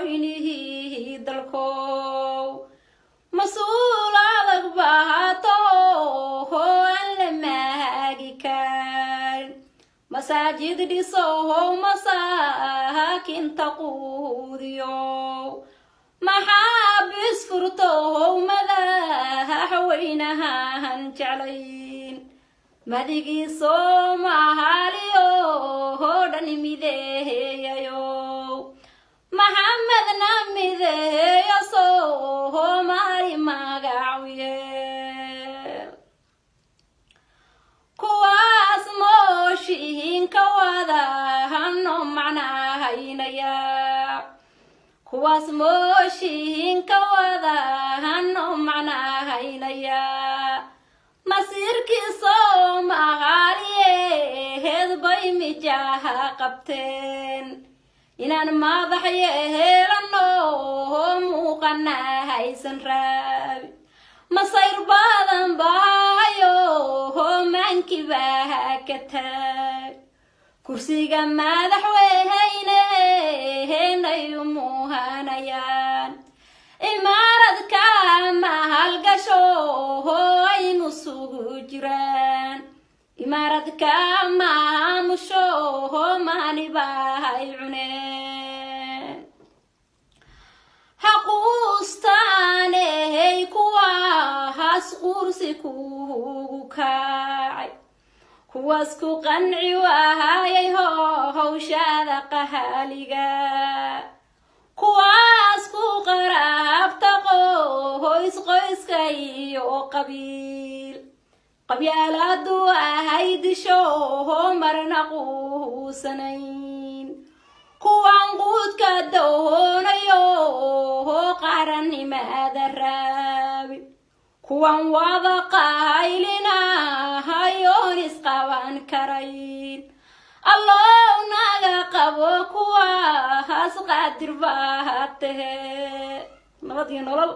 مدحوينه دلكو مسؤول على بهاتو هو لماجي كان مساجد دي صوه مساكن تقوديو محابس فرطو مدحوينها هنجعلين مدقي صوماليو هودن ميديهيو محمد نميديهيو صومالي مقاويه كواس موشين كوادا هنو معناها ينيا كواس موشين كوادا هنو معناها ينيا مسيركي Soomaaliyeed bay mijaha qabteen inaan madaxye helano muuqana haysan raabi masayr badan baayo maanki baa ka taag kursiga madaxweyne heenayo muuhanayaan imaaradka mahalgasho aynu sugu jiraan imaaradka maamusho maani bahay cuneen haquustaane kuwa haas qursi kuugu kacay kuwaas ku qanci waayay hawshada qahaliga kuwaas ku qaraabta qoyska iyo qabiil qabyaaladu ahaydisho marna quusanayn kuwan quudka doonayo qarannimada raabi kuwan wada qaylina hayoon isqaban karayn الله ناقا قبو كوا هاس قادر باهاته نبضي نولل